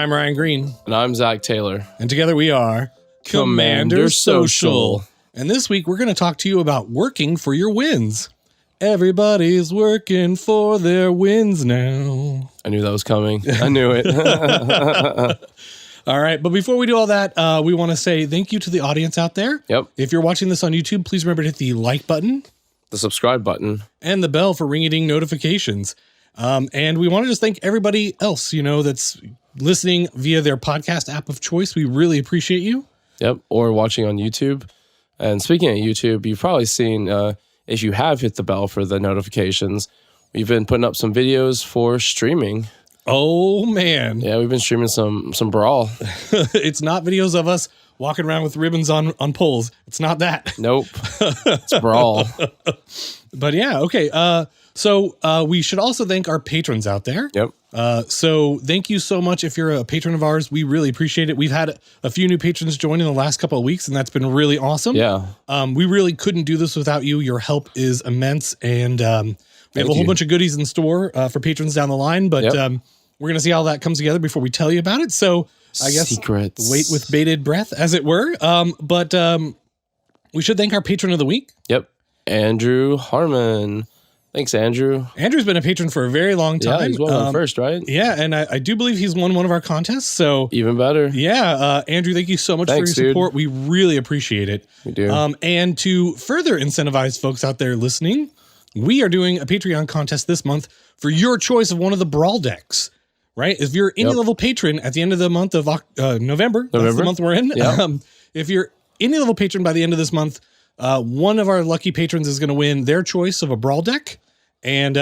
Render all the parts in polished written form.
I'm Ryan Green. And I'm Zack Taylor. And together we are Commander Social. And this week we're going to talk to you about working for your wins. Everybody's working for their wins now. I knew that was coming. I knew it. All right. But before we do all that, we want to say thank you to the audience out there. Yep. If you're watching this on YouTube, please remember to hit the like button. The subscribe button. And the bell for ring-a-ding notifications. And we want to just thank everybody else, that's listening via their podcast app of choice. We really appreciate you. Yep. Or watching on YouTube. And speaking of YouTube, you've probably seen, if you have hit the bell for the notifications, we've been putting up some videos for streaming. Oh, man. Yeah, we've been streaming some Brawl. It's not videos of us walking around with ribbons on poles. It's not that. Nope. It's Brawl. But yeah, okay. So we should also thank our patrons out there. Yep. So thank you so much if you're a patron of ours. We really appreciate it. We've had a few new patrons join in the last couple of weeks, and that's been really awesome. Yeah. We really couldn't do this without you. Your help is immense, and we have a whole bunch of goodies in store for patrons down the line, but we're going to see how that comes together before we tell you about it. So I guess Secrets. Wait with bated breath, as it were. But we should thank our patron of the week. Yep. Andrew Harmon. Thanks, Andrew. Andrew's been a patron for a very long time. Yeah, he's one of the first, right? Yeah, and I do believe he's won one of our contests. So even better. Yeah, Andrew, thank you so much for your support. Dude. We really appreciate it. We do. And to further incentivize folks out there listening, we are doing a Patreon contest this month for your choice of one of the Brawl decks. Right? If you're any level patron at the end of the month of November, that's the month we're in. Yep. If you're any level patron by the end of this month, one of our lucky patrons is going to win their choice of a Brawl deck. And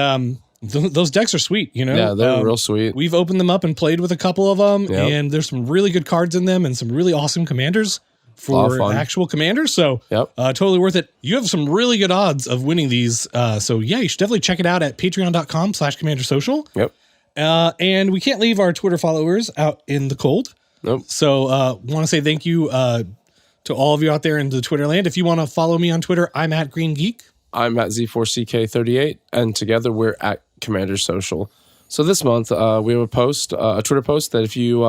those decks are sweet, Yeah, they're real sweet. We've opened them up and played with a couple of them, and there's some really good cards in them and some really awesome commanders for actual commanders. So totally worth it. You have some really good odds of winning these. So yeah, you should definitely check it out at patreon.com/commandersocial. Yep. And we can't leave our Twitter followers out in the cold. Nope. So want to say thank you to all of you out there in the Twitter land. If you want to follow me on Twitter, I'm at Green Geek. I'm at Z4CK38, and together we're at Commander Social. So this month we have a Twitter post that if you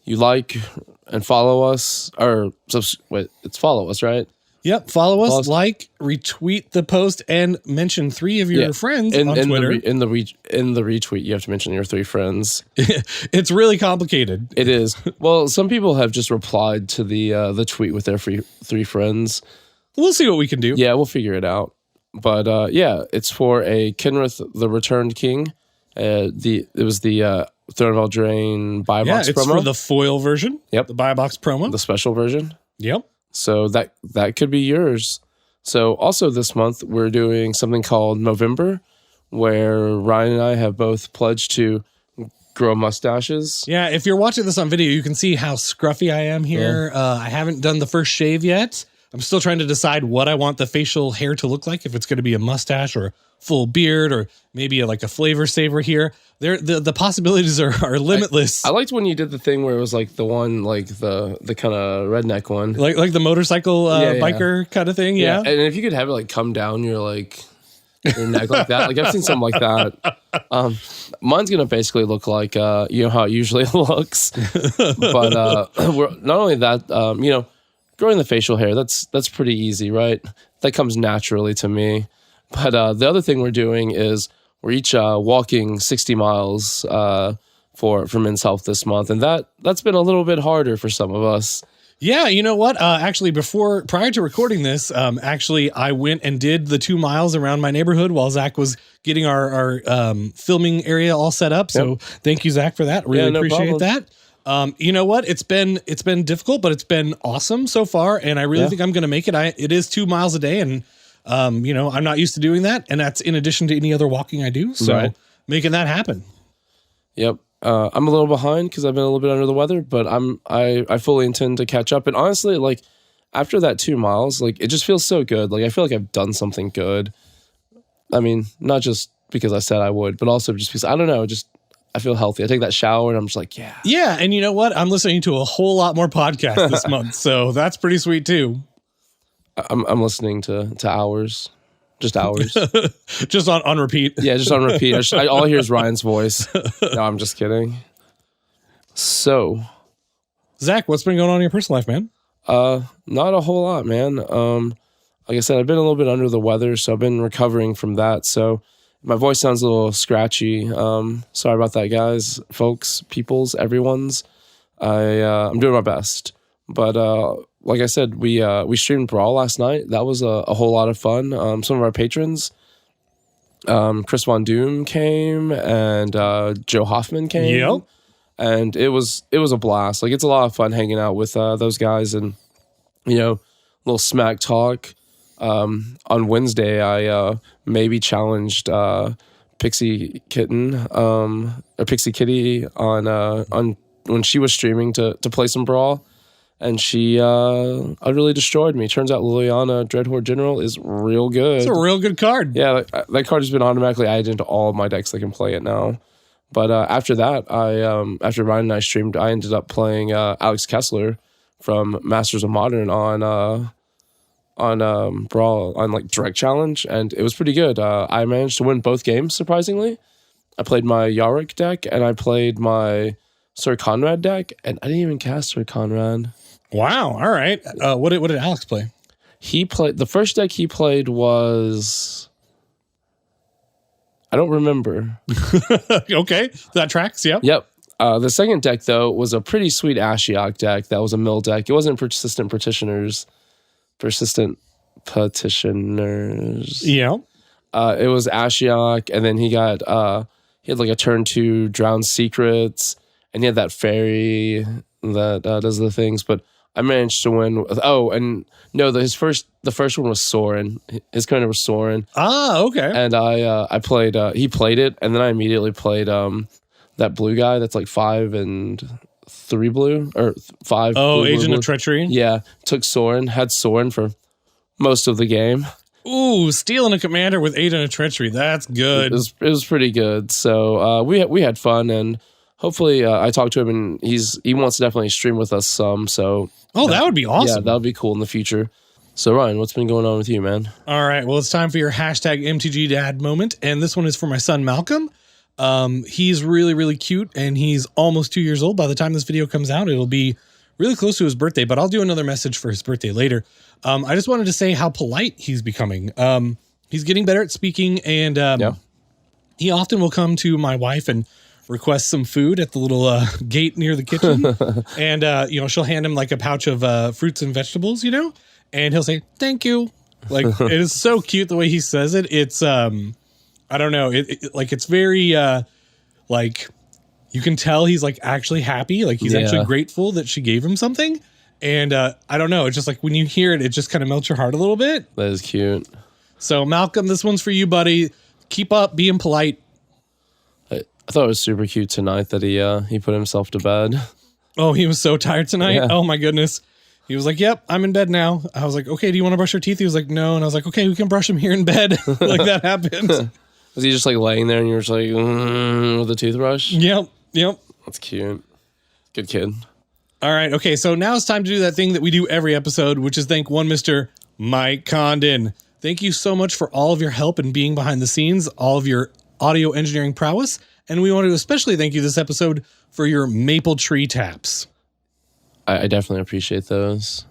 you like and follow us, it's follow us, right? Yep, follow us, like, retweet the post, and mention 3 of your friends on Twitter. In the retweet, you have to mention your 3 friends. It's really complicated. It is. Well, some people have just replied to the tweet with their 3 friends. We'll see what we can do. Yeah, we'll figure it out. But it's for a Kenrith the Returned King. It was the Throne of Eldraine buy box promo. Yeah, it's for the foil version. Yep. The buy box promo. The special version. Yep. So that could be yours. So also this month, we're doing something called Movember, where Ryan and I have both pledged to grow mustaches. Yeah, if you're watching this on video, you can see how scruffy I am here. Yeah. I haven't done the first shave yet. I'm still trying to decide what I want the facial hair to look like, if it's going to be a mustache or full beard or maybe a flavor saver here. The possibilities are limitless. I liked when you did the thing where it was like the one, like the kind of redneck one. Like the motorcycle biker kind of thing, yeah. And if you could have it like come down your neck like that. Like I've seen something like that. Mine's going to basically look like, how it usually looks. But we're not only that, growing the facial hair, that's pretty easy, right? That comes naturally to me. But the other thing we're doing is we're each walking 60 miles for Men's Health this month. And that's been a little bit harder for some of us. Yeah, you know what? Actually, prior to recording this, I went and did the 2 miles around my neighborhood while Zach was getting our filming area all set up. So thank you, Zach, for that. Really appreciate that. You know what? It's been difficult, but it's been awesome so far, and I really think I'm going to make it. It is 2 miles a day, and I'm not used to doing that, and that's in addition to any other walking I do. So making that happen. Yep. I'm a little behind because I've been a little bit under the weather, but I fully intend to catch up. And honestly, after that 2 miles, it just feels so good. I feel like I've done something good. I mean, not just because I said I would, but also just because I don't know, I feel healthy. I take that shower and I'm just like, yeah. Yeah. And you know what? I'm listening to a whole lot more podcasts this month. So that's pretty sweet too. I'm listening to hours. Just hours. Just on repeat. Yeah, just on repeat. All I hear is Ryan's voice. No, I'm just kidding. So, Zach, what's been going on in your personal life, man? not a whole lot, man. Like I said, I've been a little bit under the weather, so I've been recovering from that. So my voice sounds a little scratchy. Sorry about that, guys, folks, peoples, everyone's. I'm doing my best. But like I said, we streamed Brawl last night. That was a whole lot of fun. Some of our patrons, Chris Von Doom came, and Joe Hoffman came. Yep. And it was a blast. Like, it's a lot of fun hanging out with those guys, and little smack talk. On Wednesday, I maybe challenged Pixie Kitten or Pixie Kitty on when she was streaming to play some Brawl, and she utterly destroyed me. Turns out Liliana Dreadhorde General is real good. It's a real good card. Yeah, that card has been automatically added into all of my decks that can play it now. But after that, after Ryan and I streamed, I ended up playing Alex Kessler from Masters of Modern on Brawl on like Direct Challenge, and it was pretty good. I managed to win both games, surprisingly. I played my Yarick deck and I played my Sir Conrad deck, and I didn't even cast Sir Conrad. Wow. All right. What did Alex play? He played the first deck he played was, I don't remember. Okay, that tracks. Yep. Yep. The second deck, though, was a pretty sweet Ashiok deck. That was a mill deck. It wasn't Persistent Petitioners. Yeah. It was Ashiok, and then he had like a turn 2 Drowned Secrets, and he had that fairy that does the things. But I managed to win. The first one was Soren. His commander was Soren. Ah, okay. And I played. He played it, and then I immediately played that blue guy that's like 5 and 3 blue or 5. Oh, blue, Agent blue. of Treachery. Yeah, took Soren, had Soren for most of the game. Ooh, stealing a commander with Agent of Treachery. That's good. It was pretty good. So we had fun, and hopefully I talked to him, and he wants to definitely stream with us some. So that would be awesome. Yeah, that would be cool in the future. So Ryan, what's been going on with you, man? All right, well, it's time for your hashtag MTG Dad moment, and this one is for my son Malcolm. He's really, really cute, and he's almost 2 years old. By the time this video comes out, it'll be really close to his birthday, but I'll do another message for his birthday later. I just wanted to say how polite he's becoming. He's getting better at speaking, and he often will come to my wife and request some food at the little gate near the kitchen. And, she'll hand him like a pouch of fruits and vegetables, and he'll say, thank you. Like, it is so cute the way he says it. It's, I don't know. It's very, like, you can tell he's like actually happy. Like, he's actually grateful that she gave him something. And I don't know. It's just like when you hear it, it just kind of melts your heart a little bit. That is cute. So Malcolm, this one's for you, buddy. Keep up being polite. I thought it was super cute tonight that he put himself to bed. Oh, he was so tired tonight. Yeah. Oh my goodness. He was like, yep, I'm in bed now. I was like, okay, do you want to brush your teeth? He was like, no. And I was like, okay, we can brush him here in bed. Like that happened. Was he just like laying there and you were just like, with a toothbrush? Yep. That's cute. Good kid. All right. Okay. So now it's time to do that thing that we do every episode, which is thank one Mr. Mike Condon. Thank you so much for all of your help and being behind the scenes, all of your audio engineering prowess. And we want to especially thank you this episode for your maple tree taps. I definitely appreciate those.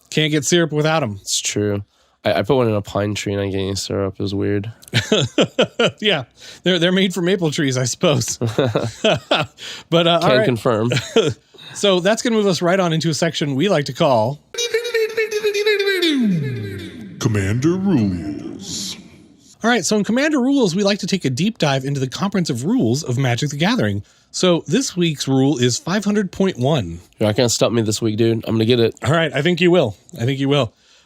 Can't get syrup without them. It's true. I put one in a pine tree and I get any syrup. It was weird. Yeah, they're made for maple trees, I suppose. But Can confirm. So that's going to move us right on into a section we like to call Commander Rules. All right, so in Commander Rules, we like to take a deep dive into the comprehensive rules of Magic the Gathering. So this week's rule is 500.1. You're not going to stump me this week, dude. I'm going to get it. All right, I think you will.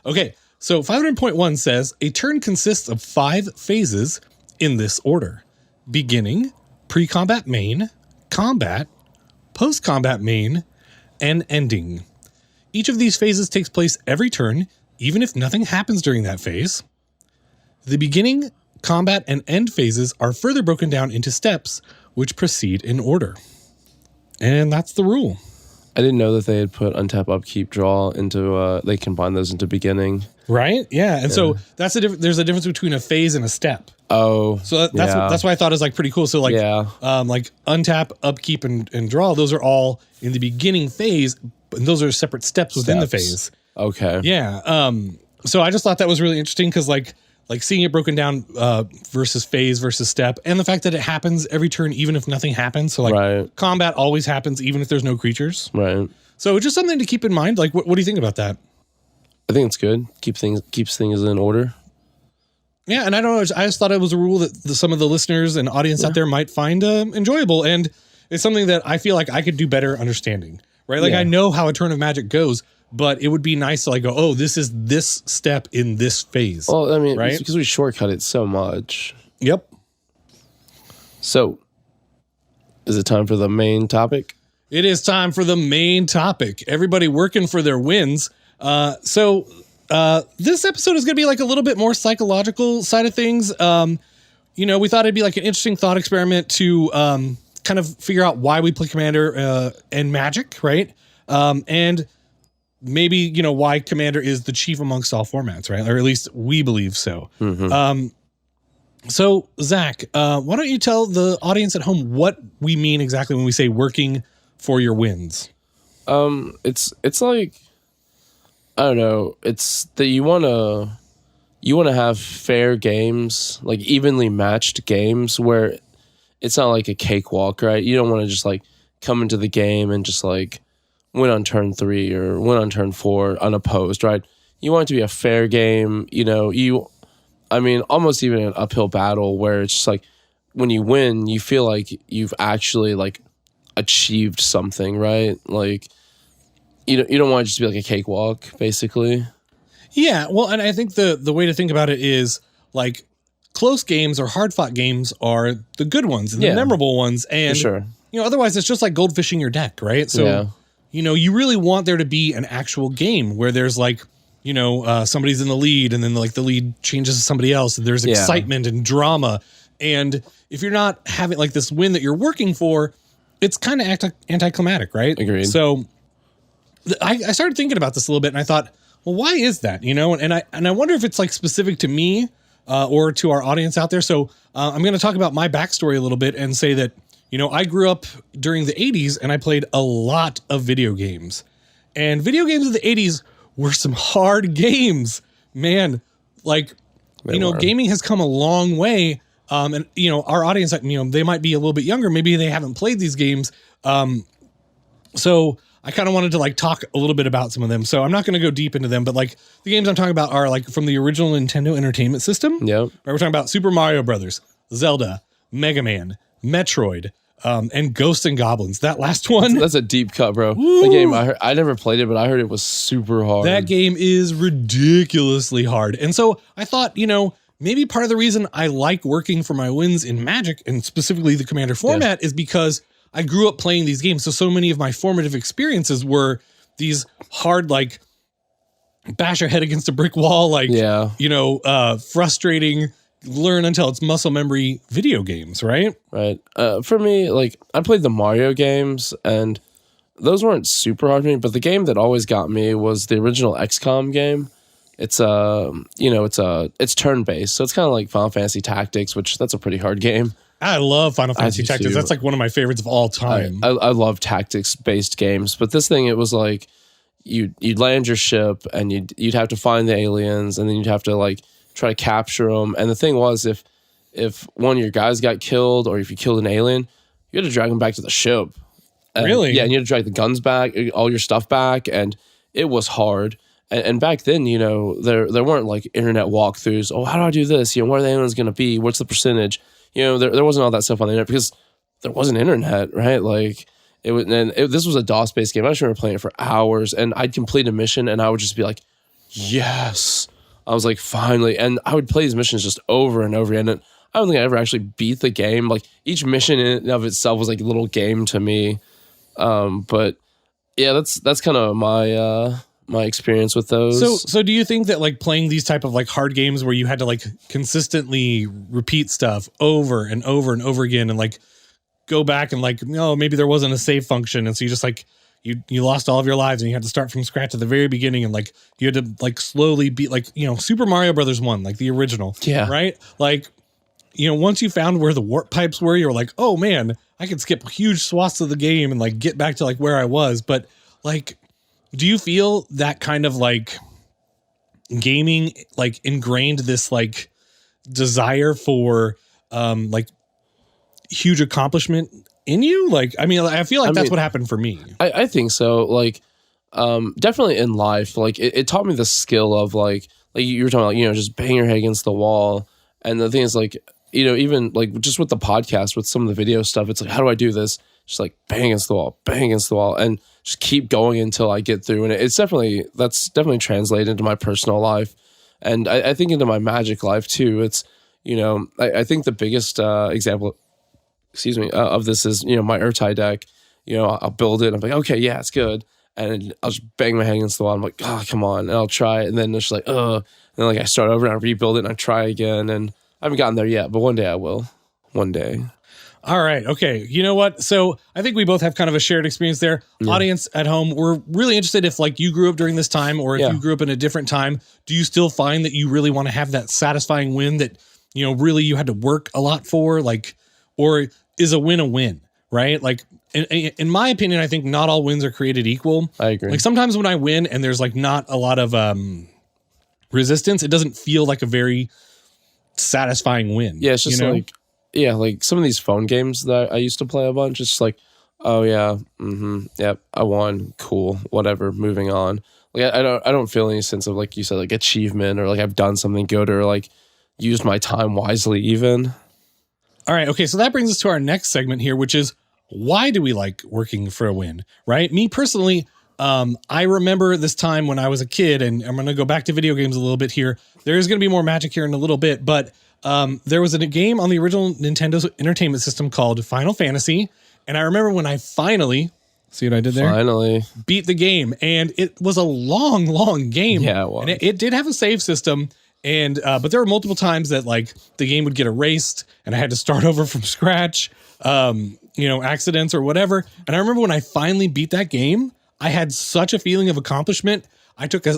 Okay, so 500.1 says, a turn consists of 5 phases in this order. Beginning, pre-combat main, combat, post-combat main, and ending. Each of these phases takes place every turn, even if nothing happens during that phase. The beginning, combat, and end phases are further broken down into steps, which proceed in order. And that's the rule. I didn't know that they had put untap, upkeep, draw into, they combine those into beginning. Right? Yeah. And so that's there's a difference between a phase and a step. Oh, so that's why I thought it was like pretty cool. So like, like untap, upkeep, and draw. Those are all in the beginning phase, and those are separate steps within the phase. Okay. Yeah. So I just thought that was really interesting because like seeing it broken down versus phase versus step, and the fact that it happens every turn, even if nothing happens. So like combat always happens, even if there's no creatures. Right. So just something to keep in mind. Like, what do you think about that? I think it's good. Keeps things in order. Yeah, and I don't know. I just thought it was a rule that some of the listeners and audience out there might find enjoyable, and it's something that I feel like I could do better understanding. Right, like I know how a turn of Magic goes, but it would be nice to like go, oh, this is this step in this phase. Well, I mean, right? It's because we shortcut it so much. Yep. So, is it time for the main topic? It is time for the main topic. Everybody working for their wins. So this episode is going to be like a little bit more psychological side of things. You know, we thought it'd be like an interesting thought experiment to kind of figure out why we play Commander and Magic, right? And maybe, you know, why Commander is the chief amongst all formats, right? Or at least we believe so. Mm-hmm. So, Zach, why don't you tell the audience at home what we mean exactly when we say working for your wins? It's like, I don't know. It's that you want to have fair games, like evenly matched games where it's not like a cakewalk, right? You don't want to just like come into the game and just like win on turn 3 or win on turn 4 unopposed, right? You want it to be a fair game, you know, almost even an uphill battle where it's just like when you win, you feel like you've actually like achieved something, right? Like you don't want it just to be like a cakewalk, basically. Yeah, well, and I think the way to think about it is like close games or hard fought games are the good ones and the memorable ones, and for sure. You know, otherwise it's just like goldfishing your deck, right? So you know, you really want there to be an actual game where there's like, you know, somebody's in the lead and then like the lead changes to somebody else and there's excitement and drama. And if you're not having like this win that you're working for, it's kind of anticlimactic, right? Agreed. So I started thinking about this a little bit and I thought, well, why is that? You know, and I wonder if it's like specific to me or to our audience out there. So I'm going to talk about my backstory a little bit and say that, you know, I grew up during the 80s and I played a lot of video games. And video games of the 80s were some hard games, man. Like, gaming has come a long way. And, you know, our audience, you know, they might be a little bit younger. Maybe they haven't played these games. So I kind of wanted to like talk a little bit about some of them. So I'm not going to go deep into them, but like the games I'm talking about are like from the original Nintendo Entertainment System. Yep. Right, we're talking about Super Mario Brothers, Zelda, Mega Man, Metroid, and Ghosts and Goblins. That last one. That's a deep cut, bro. The game, I never played it, but I heard it was super hard. That game is ridiculously hard. And so I thought, you know, maybe part of the reason I like working for my wins in Magic and specifically the Commander format is because I grew up playing these games. So many of my formative experiences were these hard, like bash your head against a brick wall, like, you know, frustrating, learn until it's muscle memory video games, right? Right. For me, like I played the Mario games and those weren't super hard for me, but the game that always got me was the original XCOM game. It's it's turn-based, so it's kind of like Final Fantasy Tactics, which that's a pretty hard game. I love Final Fantasy Tactics. That's like one of my favorites of all time. I love tactics-based games, but this thing, it was like you'd land your ship and you'd have to find the aliens and then you'd have to like try to capture them. And the thing was, if one of your guys got killed or if you killed an alien, you had to drag them back to the ship. And, really? Yeah, and you had to drag the guns back, all your stuff back, and it was hard. And back then, you know, there weren't like internet walkthroughs. Oh, how do I do this? You know, where are the aliens going to be? What's the percentage? You know, there wasn't all that stuff on the internet because there wasn't internet, right? Like this was a DOS-based game. I just remember playing it for hours, and I'd complete a mission, and I would just be like, yes. I was like, finally. And I would play these missions just over and over again. And I don't think I ever actually beat the game. Like each mission in and of itself was like a little game to me. But yeah, that's kind of my experience with those. So do you think that like playing these type of like hard games where you had to like consistently repeat stuff over and over and over again and like go back and like, no, maybe there wasn't a save function. And so you just like, you lost all of your lives and you had to start from scratch at the very beginning. And like, you had to like slowly beat like, you know, Super Mario Brothers 1, like the original. Yeah. Right. Like once you found where the warp pipes were, you're like, oh man, I could skip huge swaths of the game and like get back to like where I was. But like, do you feel that kind of like gaming like ingrained this like desire for like huge accomplishment in you? Like, I mean, I feel like that's what happened for me. I think so. Like, definitely in life, like it taught me the skill of like you were talking about, just bang your head against the wall. And the thing is like, even like just with the podcast, with some of the video stuff, it's like, how do I do this? Just like bang against the wall, and just keep going until I get through. And that's definitely translated into my personal life. And I think into my Magic life too. It's, I think the biggest example, of this is, my Urtai deck. I'll build it. I'm like, okay, yeah, it's good. And I'll just bang my head against the wall. I'm like, oh, come on. And I'll try it. And then it's just like, and then like I start over and I rebuild it and I try again. And I haven't gotten there yet, but one day I will. One day. All right. Okay. You know what? So I think we both have kind of a shared experience there. Yeah. Audience at home, we're really interested if like you grew up during this time or if you grew up in a different time. Do you still find that you really want to have that satisfying win that, really you had to work a lot for? Like, or is a win, right? Like, in my opinion, I think not all wins are created equal. I agree. Like sometimes when I win and there's like not a lot of resistance, it doesn't feel like a very satisfying win. Yeah, it's just like some of these phone games that I used to play a bunch. It's just like, oh yeah, yep, I won, cool, whatever, moving on. Like I don't feel any sense of, like you said, like achievement or like I've done something good or like used my time wisely even. All right, okay, so that brings us to our next segment here, which is why do we like working for a win, right? Me personally, I remember this time when I was a kid, and I'm going to go back to video games a little bit here. There is going to be more Magic here in a little bit, but there was a game on the original Nintendo Entertainment System called Final Fantasy, and I remember when I finally, see what I did there? Finally. Beat the game, and it was a long, long game. Yeah, it was. And it did have a save system, and but there were multiple times that like the game would get erased, and I had to start over from scratch, accidents or whatever. And I remember when I finally beat that game, I had such a feeling of accomplishment. I took a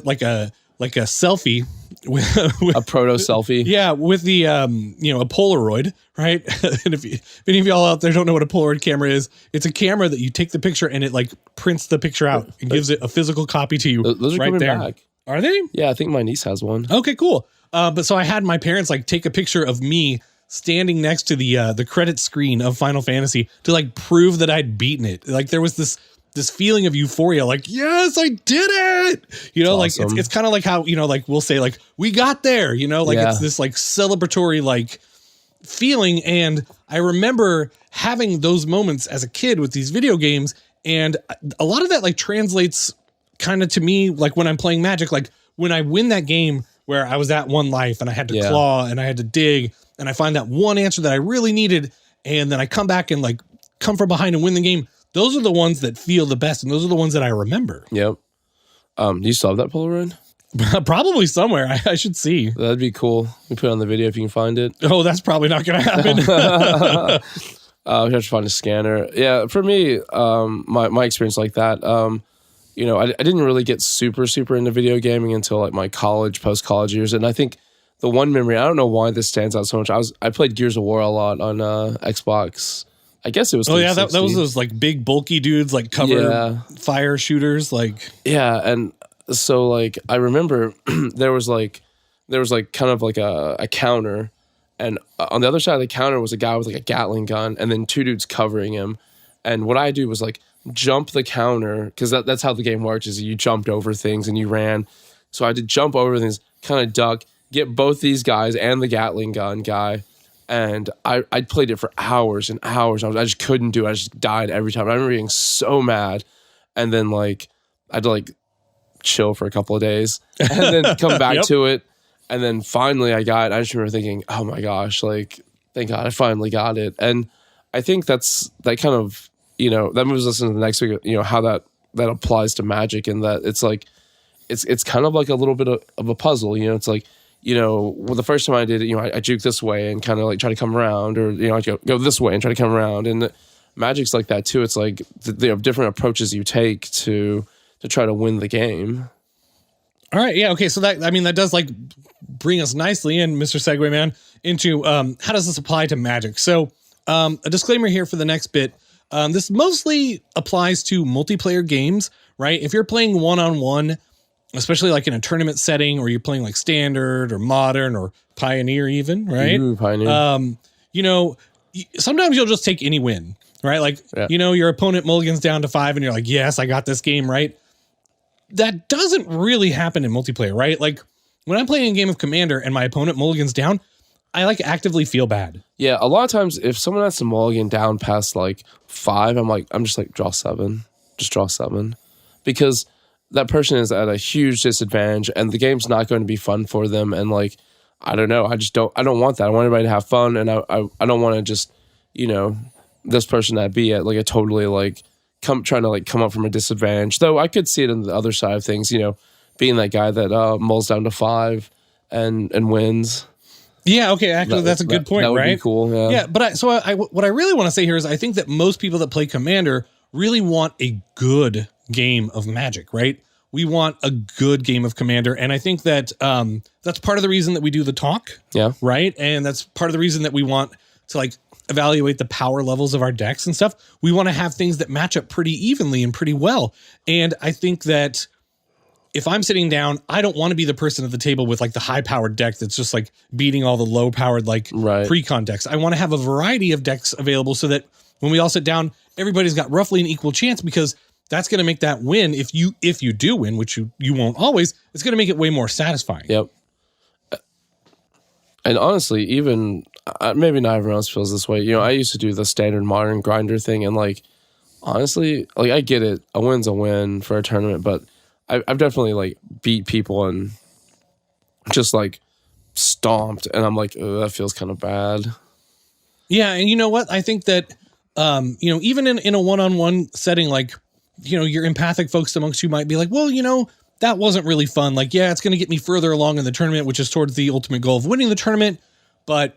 selfie with a proto selfie. Yeah, with the a Polaroid, right? And if any of y'all out there don't know what a Polaroid camera is, it's a camera that you take the picture and it like prints the picture out and gives it a physical copy to you. Those are right coming there. back. Are they? Yeah, I think my niece has one. Okay, cool. But so I had my parents like take a picture of me standing next to the credit screen of Final Fantasy to like prove that I'd beaten it. Like there was this feeling of euphoria, like, yes, I did it. Like awesome. it's kind of like how, like we'll say like, we got there, it's this like celebratory like feeling. And I remember having those moments as a kid with these video games. And a lot of that like translates kind of to me, like when I'm playing Magic, like when I win that game where I was at one life and I had to claw and I had to dig and I find that one answer that I really needed. And then I come back and like come from behind and win the game. Those are the ones that feel the best, and those are the ones that I remember. Yep. Do you still have that Polaroid? Probably somewhere. I should see. That'd be cool. We put it on the video if you can find it. Oh, that's probably not going to happen. We have to find a scanner. Yeah, for me, my experience like that, I didn't really get super into video gaming until like my post-college years, and I think the one memory, I don't know why this stands out so much. I played Gears of War a lot on Xbox. I guess it was. Oh yeah, that was those like big bulky dudes, like cover fire shooters, like. Yeah, and so like I remember there was kind of like a counter, and on the other side of the counter was a guy with like a Gatling gun, and then two dudes covering him. And what I do was like jump the counter, because that's how the game works: is you jumped over things and you ran. So I had to jump over things, kind of duck, get both these guys and the Gatling gun guy. And I played it for hours and hours. I just couldn't do it. I just died every time. I remember being so mad. And then like I had to like chill for a couple of days and then come back to it. And then finally I got it. I just remember thinking, oh my gosh, like thank God I finally got it. And I think that kind of, that moves us into the next week, how that applies to Magic, and that it's like, it's kind of like a little bit of a puzzle, it's like, the first time I did it, I juke this way and kind of like try to come around, or, I go this way and try to come around. And Magic's like that too. It's like they have different approaches you take to try to win the game. All right. Yeah. Okay. So that does like bring us nicely in, Mr. Segway Man, into how does this apply to Magic? So a disclaimer here for the next bit. This mostly applies to multiplayer games, right? If you're playing one-on-one, especially like in a tournament setting, or you're playing like standard or modern or pioneer even, right? Ooh, Pioneer. Sometimes you'll just take any win, right? Like, your opponent mulligans down to 5 and you're like, yes, I got this game, right? That doesn't really happen in multiplayer, right? Like when I'm playing a game of Commander and my opponent mulligans down, I like actively feel bad. Yeah, a lot of times if someone has to mulligan down past like 5, I'm just like, draw 7. Just draw 7. Because that person is at a huge disadvantage and the game's not going to be fun for them. And like, I don't know, I don't want that. I want everybody to have fun, and I don't want to just, this person that be at like a totally like trying to like come up from a disadvantage. Though I could see it on the other side of things, being that guy that mulls down to 5 and wins. Yeah, okay, actually that's a good point, that would right? Be cool. Yeah. But what I really want to say here is I think that most people that play Commander really want a good game of Magic, right? We want a good game of Commander, and I think that that's part of the reason that we do the talk, right? And that's part of the reason that we want to like evaluate the power levels of our decks and stuff. We want to have things that match up pretty evenly and pretty well. And I think that if I'm sitting down, I don't want to be the person at the table with like the high powered deck that's just like beating all the low powered like pre-con decks. I want to have a variety of decks available so that when we all sit down, everybody's got roughly an equal chance, because that's going to make that win. If you do win, which you won't always, it's going to make it way more satisfying. Yep. And honestly, even maybe not everyone else feels this way. I used to do the standard modern grinder thing, and like, honestly, like I get it. A win's a win for a tournament, but I've definitely like beat people and just like stomped, and I'm like, that feels kind of bad. Yeah, and you know what? I think that even in a one-on-one setting, like, your empathic folks amongst you might be like, well, that wasn't really fun. Like, yeah, it's going to get me further along in the tournament, which is towards the ultimate goal of winning the tournament. But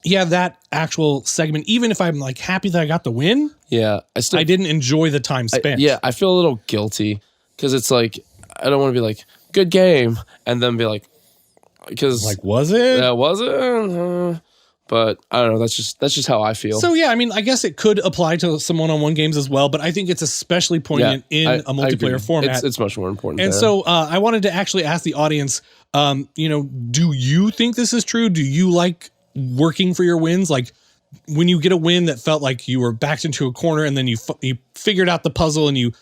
yeah, that actual segment, even if I'm like happy that I got the win, I didn't enjoy the time spent. I feel a little guilty because it's like, I don't want to be like, good game, and then be like, because like, was it? Yeah, was it? But I don't know. That's just how I feel. So yeah, I mean, I guess it could apply to some one-on-one games as well, but I think it's especially poignant in a multiplayer format. It's much more important. And so I wanted to actually ask the audience, do you think this is true? Do you like working for your wins? Like when you get a win that felt like you were backed into a corner, and then you figured out the puzzle and you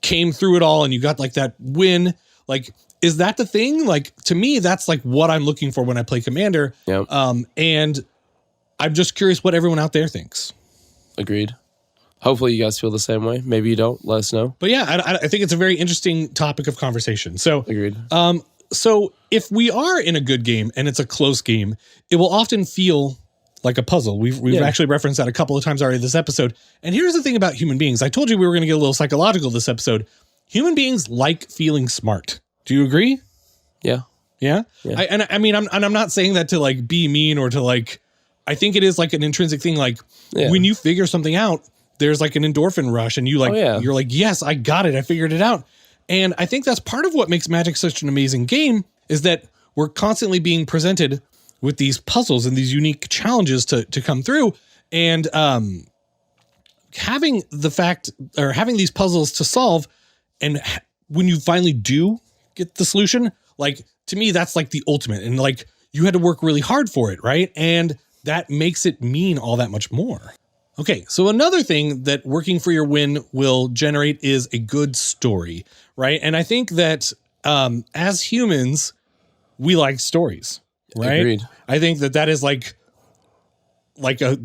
came through it all and you got like that win. Like, is that the thing? Like, to me, that's like what I'm looking for when I play Commander. Yep. And I'm just curious what everyone out there thinks. Agreed. Hopefully you guys feel the same way. Maybe you don't. Let us know. But yeah, I think it's a very interesting topic of conversation. So agreed. So if we are in a good game and it's a close game, it will often feel like a puzzle. We've actually referenced that a couple of times already this episode. And here's the thing about human beings. I told you we were going to get a little psychological this episode. Human beings like feeling smart. Do you agree? Yeah. Yeah. I'm not saying that to like be mean or to like, I think it is like an intrinsic thing. Like when you figure something out, there's like an endorphin rush and you like, you're like, yes, I got it. I figured it out. And I think that's part of what makes Magic such an amazing game, is that we're constantly being presented with these puzzles and these unique challenges to come through. And having these puzzles to solve, and when you finally do get the solution, like, to me, that's like the ultimate. And like, you had to work really hard for it, right? And that makes it mean all that much more. Okay, so another thing that working for your win will generate is a good story, right? And I think that as humans, we like stories, right? Agreed. I think that is like a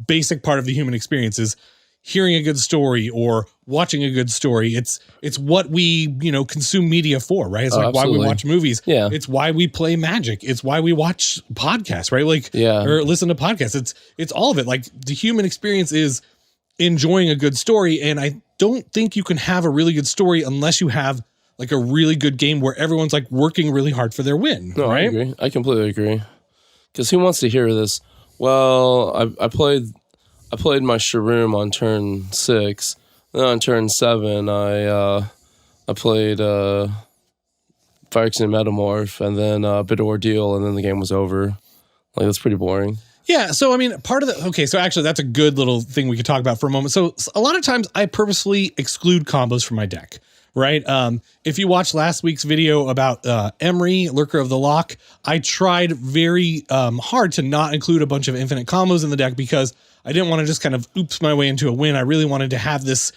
basic part of the human experience, is hearing a good story or watching a good story. It's what we, consume media for, right? It's like absolutely. Why we watch movies. Yeah. It's why we play Magic. It's why we watch podcasts, right? Like, or listen to podcasts. It's all of it. Like, the human experience is enjoying a good story. And I don't think you can have a really good story unless you have like a really good game where everyone's like working really hard for their win. No, right? I agree. I completely agree. Because who wants to hear this? Well, I played my Shroom on turn 6. Then on turn 7, I played Phyrexian Metamorph, and then a bit of Ordeal, and then the game was over. Like, that's pretty boring. Yeah, so I mean, part of the so actually that's a good little thing we could talk about for a moment. So a lot of times I purposely exclude combos from my deck, right? If you watched last week's video about Emery, Lurker of the Lock, I tried very hard to not include a bunch of infinite combos in the deck because I didn't want to just kind of oops my way into a win. I really wanted to have this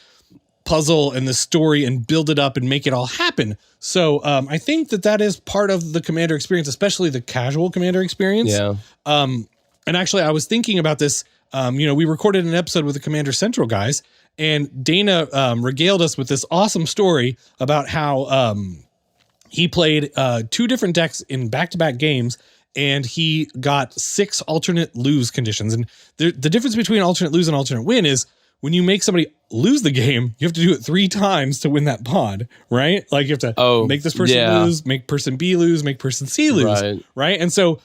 puzzle and this story and build it up and make it all happen. So I think that is part of the Commander experience, especially the casual Commander experience. Yeah. And actually, I was thinking about this. We recorded an episode with the Commander Central guys, and Dana regaled us with this awesome story about how he played 2 different decks in back-to-back games, and he got 6 alternate lose conditions. And the difference between alternate lose and alternate win is when you make somebody lose the game, you have to do it 3 times to win that pod, right? Like you have to make this person lose, make person B lose, make person C lose, right? And so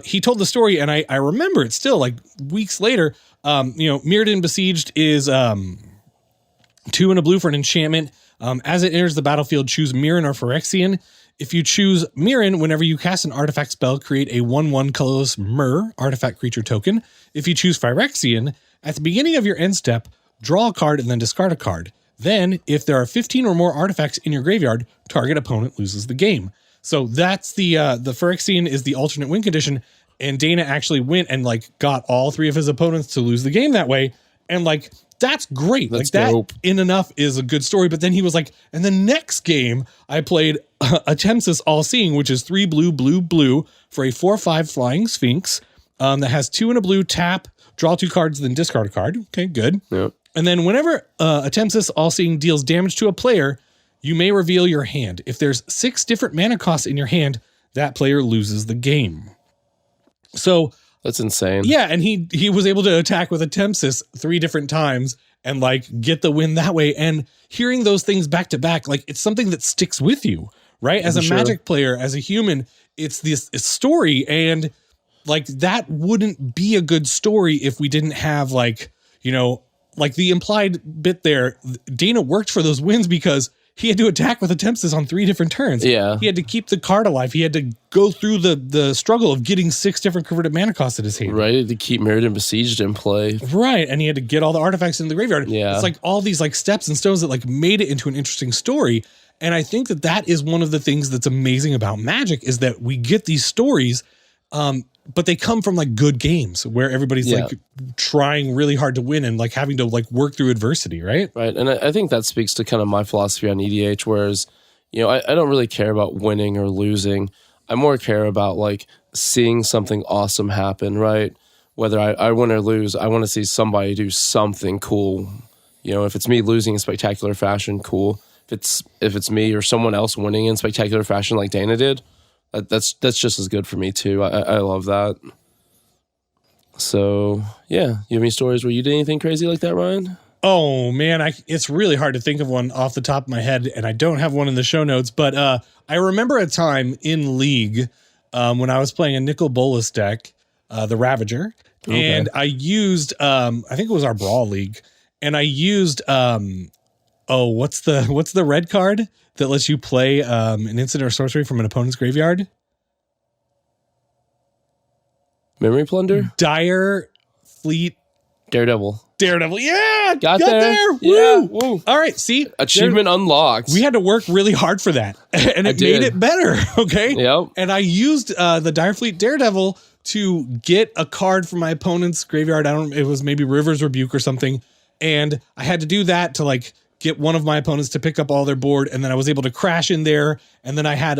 he told the story, and I remember it still, like weeks later. Mirrodin Besieged is 2 and a blue for an enchantment. As it enters the battlefield, choose Mirren or Phyrexian. If you choose Mirren, whenever you cast an artifact spell, create a 1/1 colorless Myr artifact creature token. If you choose Phyrexian, at the beginning of your end step, draw a card and then discard a card. Then, if there are 15 or more artifacts in your graveyard, target opponent loses the game. So that's the Phyrexian is the alternate win condition, and Dana actually went and got all 3 of his opponents to lose the game that way, and that's great. That's that in enough is a good story. But then he was like, and the next game I played Atempsis All-Seeing, which is 3 blue, blue, blue for a 4/5 flying Sphinx that has 2 and a blue, tap, draw 2 cards, then discard a card. Okay, good. Yep. And then whenever Atempsis All-Seeing deals damage to a player, you may reveal your hand. If there's 6 different mana costs in your hand, that player loses the game. So that's insane. Yeah, and he was able to attack with Atempsis 3 different times and get the win that way. And hearing those things back to back, it's something that sticks with you, right? As a Magic player, as a human, it's this story, and that wouldn't be a good story if we didn't have the implied bit there. Dana worked for those wins because he had to attack with Atempsis on 3 different turns. Yeah. He had to keep the card alive. He had to go through the struggle of getting 6 different converted mana costs at his hand. Right, to keep Mirrodin Besieged in play. Right, and he had to get all the artifacts in the graveyard. Yeah. It's all these steps and stones that made it into an interesting story. And I think that is one of the things that's amazing about Magic is that we get these stories, but they come from good games where everybody's trying really hard to win and having to work through adversity, right? Right. And I think that speaks to kind of my philosophy on EDH, whereas, I don't really care about winning or losing. I more care about seeing something awesome happen, right? Whether I win or lose, I want to see somebody do something cool. If it's me losing in spectacular fashion, cool. If it's me or someone else winning in spectacular fashion like Dana did, that's just as good for me too. I love that. So yeah, you have any stories where you did anything crazy like that, Ryan? Oh man, it's really hard to think of one off the top of my head, and I don't have one in the show notes. But I remember a time in League when I was playing a Nicol Bolas deck, the Ravager, and I used I think it was our Brawl League, and I used what's the red card that lets you play an instant or sorcery from an opponent's graveyard? Memory Plunder? Dire Fleet Daredevil. Yeah, got there. Yeah. Woo. All right. See, achievement unlocked. We had to work really hard for that, and it made it better. Okay. Yep. And I used the Direfleet Daredevil to get a card from my opponent's graveyard. It was maybe River's Rebuke or something, and I had to do that to get one of my opponents to pick up all their board, and then I was able to crash in there, and then I had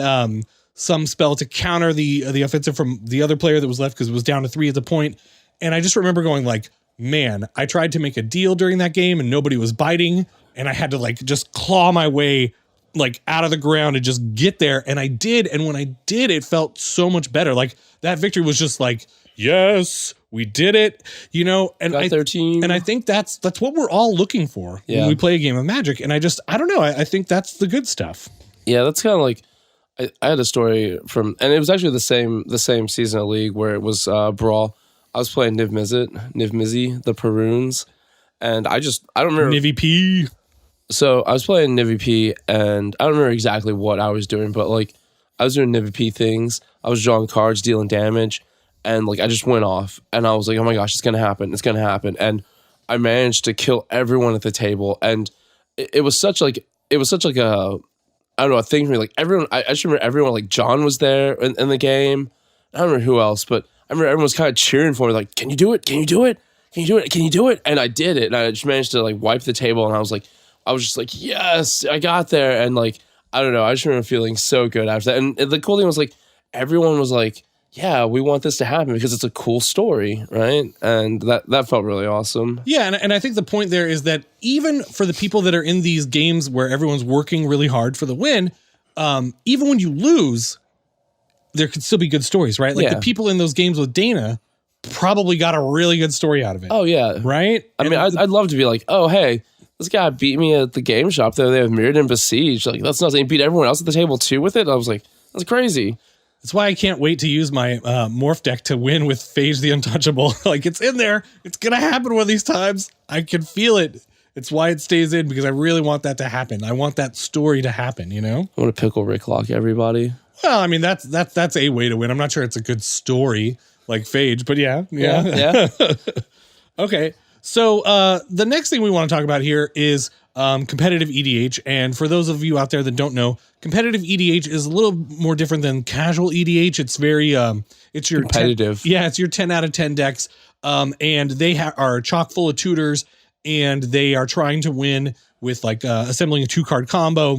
some spell to counter the offensive from the other player that was left because it was down to 3 at the point. And I just remember going man, I tried to make a deal during that game and nobody was biting, and I had to just claw my way out of the ground and just get there. And I did. And when I did, it felt so much better. That victory was just yes, we did it, and got their team. And I think that's what we're all looking for when we play a game of Magic. And I don't know. I think that's the good stuff. Yeah. That's kind of I had a story and it was actually the same season of League where it was Brawl. I was playing Niv Mizzet, the Peruns, and I don't remember. Nivy P. So I was playing Nivy P, and I don't remember exactly what I was doing, but I was doing NVP things. I was drawing cards, dealing damage, and like I just went off, and I was like, oh my gosh, it's gonna happen, and I managed to kill everyone at the table, and it was such like a I don't know, a thing for me. Like everyone, I just remember everyone, like John was there in the game. I don't remember who else, but I remember everyone was kind of cheering for me, like, can you do it? Can you do it? Can you do it? Can you do it? And I did it, and I just managed to like wipe the table, and I was just like, yes, I got there, and like, I don't know, I just remember feeling so good after that. And the cool thing was like, everyone was like, yeah, we want this to happen because it's a cool story, right? And that felt really awesome. Yeah, and I think the point there is that even for the people that are in these games where everyone's working really hard for the win, even when you lose, there could still be good stories, right? Like the people in those games with Dana probably got a really good story out of it. Oh, yeah. Right? I mean, I'd love to be like, oh, hey, this guy beat me at the game shop the other day with Mirrored and Besieged. Like, that's nothing. He beat everyone else at the table too with it. I was like, that's crazy. That's why I can't wait to use my morph deck to win with Phage the Untouchable. Like, it's in there. It's going to happen one of these times. I can feel it. It's why it stays in, because I really want that to happen. I want that story to happen, you know? I want to pickle Rick Lock everybody. Well, I mean, that's a way to win. I'm not sure it's a good story like Phage, but yeah. Okay. So the next thing we want to talk about here is competitive EDH. And for those of you out there that don't know, competitive EDH is a little more different than casual EDH. It's very, it's your competitive. It's your 10 out of 10 decks. And they are chock full of tutors, and they are trying to win with like assembling a 2-card combo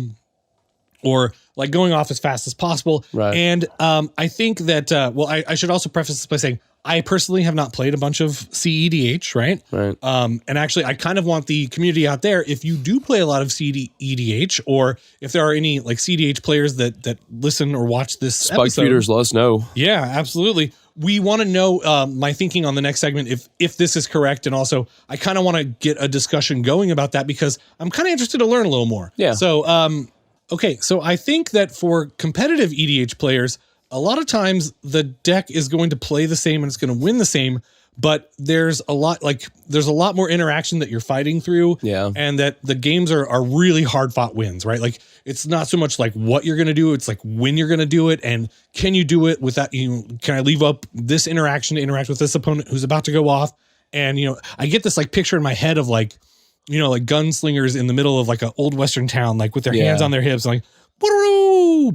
or like going off as fast as possible. Right. And I think that, I should also preface this by saying, I personally have not played a bunch of CEDH, right? Right. And actually, I kind of want the community out there, if you do play a lot of CEDH, or if there are any like CEDH players that listen or watch this Spike episode, feeders, let us know. Yeah, absolutely. We want to know my thinking on the next segment, if this is correct. And also, I kind of want to get a discussion going about that, because I'm kind of interested to learn a little more. Yeah. So, okay. So I think that for competitive EDH players, a lot of times the deck is going to play the same and it's going to win the same, but there's a lot more interaction that you're fighting through. Yeah. And that the games are really hard fought wins, right? Like, it's not so much like what you're going to do. It's like when you're going to do it, and can you do it without, can I leave up this interaction to interact with this opponent who's about to go off? And, I get this like picture in my head of like, like gunslingers in the middle of like an old Western town, like with their hands on their hips, and like, blah,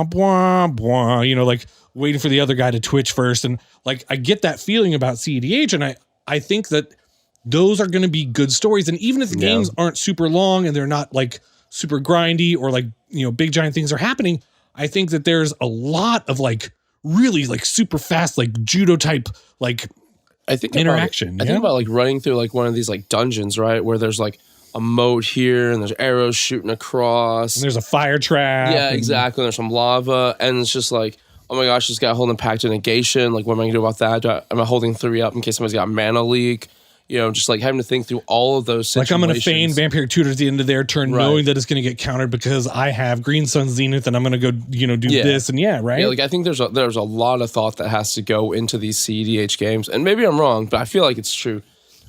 blah, blah, like waiting for the other guy to twitch first. And like, I get that feeling about CEDH, and I think that those are going to be good stories. And even if the games aren't super long and they're not like super grindy, or like, big giant things are happening, I think that there's a lot of like really like super fast, like judo type, like I think interaction. I think about like running through like one of these like dungeons, right? Where there's like a moat here, and there's arrows shooting across. And there's a fire trap. Yeah, exactly. And there's some lava, and it's just like, oh my gosh, this guy holding Pact of Negation. Like, what am I going to do about that? Am I holding 3 up in case somebody's got mana leak? Just like having to think through all of those situations. Like, I'm going to feign Vampiric Tutor at the end of their turn, knowing that it's going to get countered because I have Green Sun Zenith, and I'm going to go, do this. And right? Yeah, like I think there's a lot of thought that has to go into these CEDH games. And maybe I'm wrong, but I feel like it's true.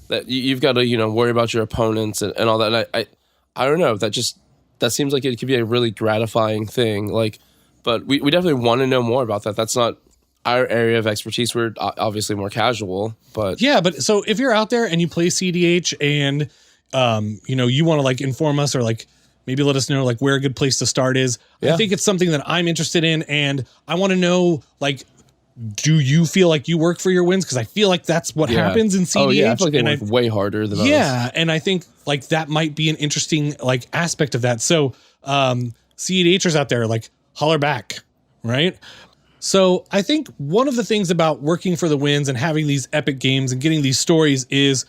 That you've got to, worry about your opponents and all that. And I don't know. That seems like it could be a really gratifying thing. Like, but we definitely want to know more about that. That's not our area of expertise. We're obviously more casual, but yeah. But so if you're out there and you play CEDH, and you want to like inform us, or like maybe let us know like where a good place to start is. I think it's something that I'm interested in, and I want to know, like, do you feel like you work for your wins? Because I feel like that's what happens in CEDH. Oh, yeah, I feel like they work way harder than us. Yeah, and I think like that might be an interesting like aspect of that. So CEDHers out there, like, holler back, right? So I think one of the things about working for the wins and having these epic games and getting these stories is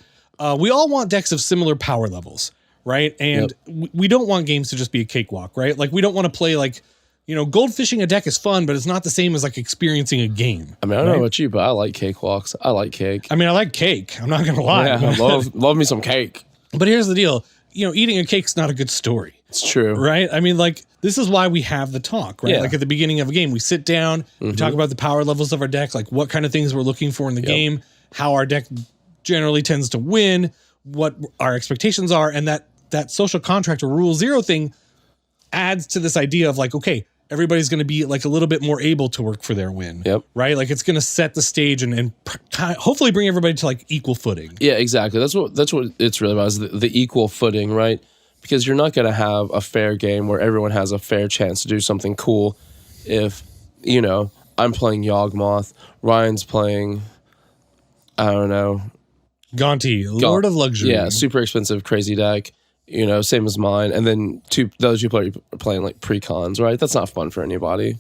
we all want decks of similar power levels, right? And we don't want games to just be a cakewalk, right? Like, we don't want to play like, goldfishing a deck is fun, but it's not the same as like experiencing a game. I mean, I don't know about you, but I like cakewalks. I like cake. I mean, I like cake. I'm not going to lie. Yeah, love me some cake. But here's the deal. Eating a cake's not a good story. It's true. Right? I mean, like, this is why we have the talk, right? Yeah. Like, at the beginning of a game, we sit down, we talk about the power levels of our deck, like what kind of things we're looking for in the game, how our deck generally tends to win, what our expectations are, and that social contract or rule zero thing adds to this idea of like, okay, everybody's going to be like a little bit more able to work for their win. Yep. Right. Like it's going to set the stage and hopefully bring everybody to like equal footing. Yeah, exactly. That's what it's really about, is the equal footing, right? Because you're not going to have a fair game where everyone has a fair chance to do something cool if, you know, I'm playing Yawgmoth, Ryan's playing, I don't know, Gonti, Lord of Luxury. Yeah, super expensive, crazy deck, you know, same as mine. And then the other two players are playing like precons, right? That's not fun for anybody.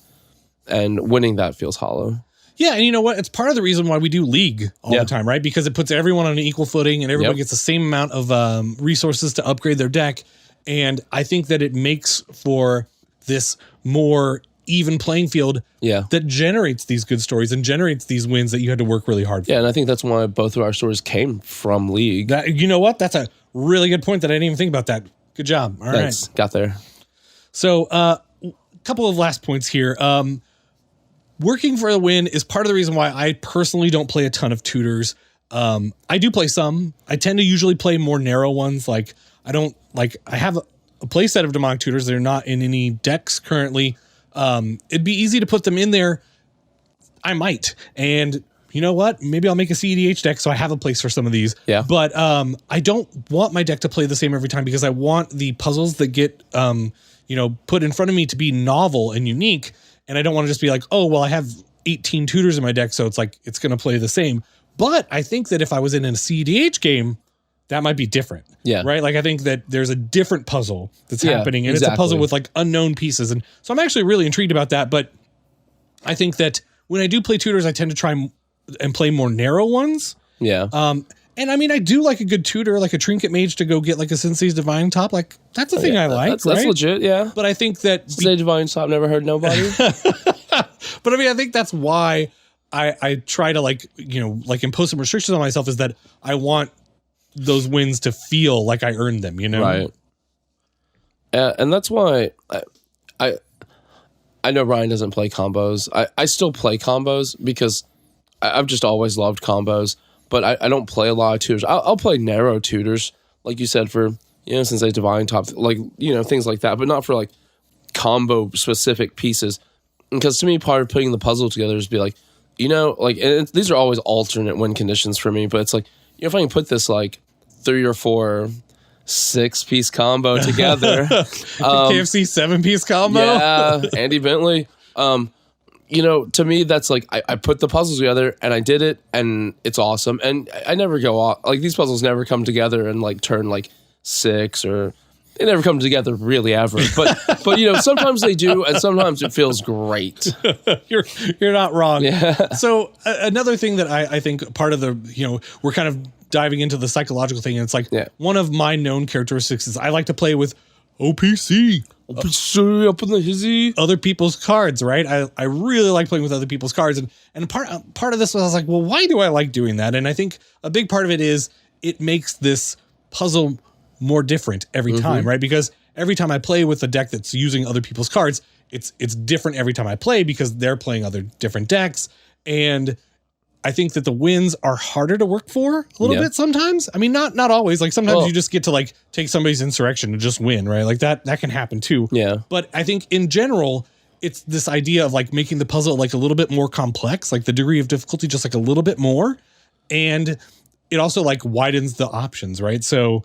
And winning that feels hollow. Yeah, and you know what? It's part of the reason why we do League all the time, right? Because it puts everyone on an equal footing and everybody gets the same amount of resources to upgrade their deck. And I think that it makes for this more even playing field that generates these good stories and generates these wins that you had to work really hard for. Yeah, and I think that's why both of our stories came from League. You know what? That's a really good point that I didn't even think about that. Good job. All Thanks. Got there. So a couple of last points here. Working for the win is part of the reason why I personally don't play a ton of tutors. I do play some. I tend to usually play more narrow ones. Like I have a play set of demonic tutors. They're not in any decks currently. It'd be easy to put them in there. I might. And you know what? Maybe I'll make a CEDH deck so I have a place for some of these. Yeah. But I don't want my deck to play the same every time because I want the puzzles that get put in front of me to be novel and unique. And I don't want to just be like, oh, well, I have 18 tutors in my deck, so it's like it's going to play the same. But I think that if I was in a CEDH game, that might be different. Yeah. Right? Like I think that there's a different puzzle that's happening, and it's a puzzle with like unknown pieces. And so I'm actually really intrigued about that. But I think that when I do play tutors, I tend to try and play more narrow ones. Yeah. And I mean, I do like a good tutor, like a trinket mage to go get like a Sensei's Divine Top. Like that's a thing I like. That's legit, yeah. But I think that Sensei's Divine Top never hurt nobody. But I mean, I think that's why I try to like impose some restrictions on myself, is that I want those wins to feel like I earned them, Right. And that's why I know Ryan doesn't play combos. I still play combos because I've just always loved combos. But I don't play a lot of tutors. I'll play narrow tutors, like you said, for, Sensei's Divine Top, like, things like that, but not for like combo specific pieces. Because to me, part of putting the puzzle together is be like, and these are always alternate win conditions for me, but it's like, if I can put this like 3 or 4 6-piece combo together. KFC 7-piece combo? Yeah, Andy Bentley. To me, that's like, I put the puzzles together and I did it and it's awesome. And I never go off, like these puzzles never come together and like turn like 6, or they never come together really ever. But sometimes they do, and sometimes it feels great. You're not wrong. Yeah. So another thing that I think part of the, we're kind of diving into the psychological thing. And it's like one of my known characteristics is I like to play with OPC. Up in the hizzy. Other people's cards, right? I really like playing with other people's cards. And part of this was, I was like, well, why do I like doing that? And I think a big part of it is it makes this puzzle more different every time, right? Because every time I play with a deck that's using other people's cards, it's different every time I play because they're playing other different decks. And I think that the wins are harder to work for a little bit sometimes. I mean, not always. Like sometimes you just get to like take somebody's insurrection and just win, right? Like that can happen too. Yeah. But I think in general, it's this idea of like making the puzzle like a little bit more complex, like the degree of difficulty just like a little bit more. And it also like widens the options, right? So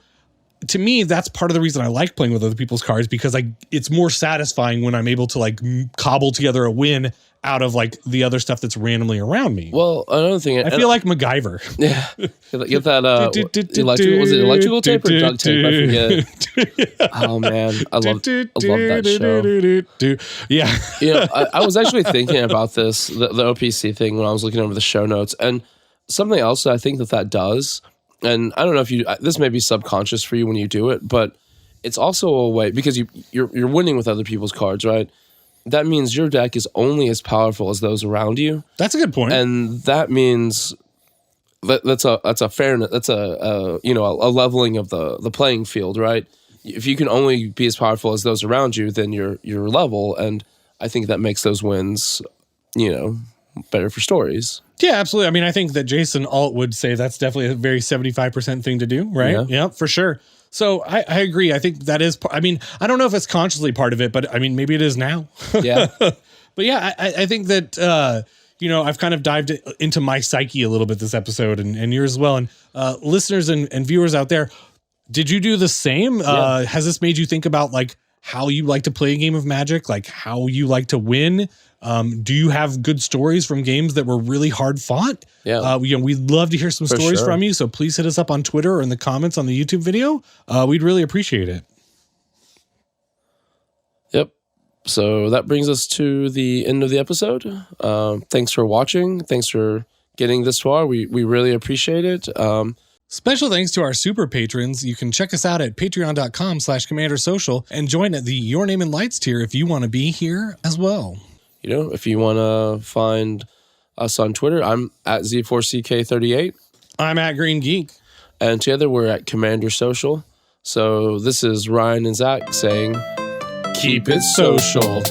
to me, that's part of the reason I like playing with other people's cards, because it's more satisfying when I'm able to like cobble together a win out of like the other stuff that's randomly around me. Well, another thing, I feel like MacGyver. Yeah, get that electrical tape or duct tape? I forget. Oh man, I love that show. Yeah, I was actually thinking about this, the OPC thing, when I was looking over the show notes, and something else that I think that does. And I don't know if this may be subconscious for you when you do it, but it's also a way, because you're winning with other people's cards, right? That means your deck is only as powerful as those around you. That's a good point. And that means that's a fairness. That's a leveling of the playing field, right? If you can only be as powerful as those around you, then you're level, and I think that makes those wins, better for stories. Yeah, absolutely. I mean, I think that Jason Alt would say that's definitely a very 75% thing to do, right? Yeah, for sure. So I agree. I think that is, I mean, I don't know if it's consciously part of it, but I mean, maybe it is now. Yeah. But yeah, I think that, I've kind of dived into my psyche a little bit this episode and yours as well. And listeners and viewers out there, did you do the same? Yeah. Has this made you think about like how you like to play a game of Magic, like how you like to win? Do you have good stories from games that were really hard fought? Yeah. We'd love to hear some stories from you. So please hit us up on Twitter or in the comments on the YouTube video. We'd really appreciate it. Yep. So that brings us to the end of the episode. Thanks for watching. Thanks for getting this far. We really appreciate it. Special thanks to our super patrons. You can check us out at patreon.com/commandersocial and join at the Your Name in Lights tier if you want to be here as well. If you want to find us on Twitter, I'm at Z4CK38. I'm at Green Geek. And together we're at Commander Social. So this is Ryan and Zack saying, keep it social.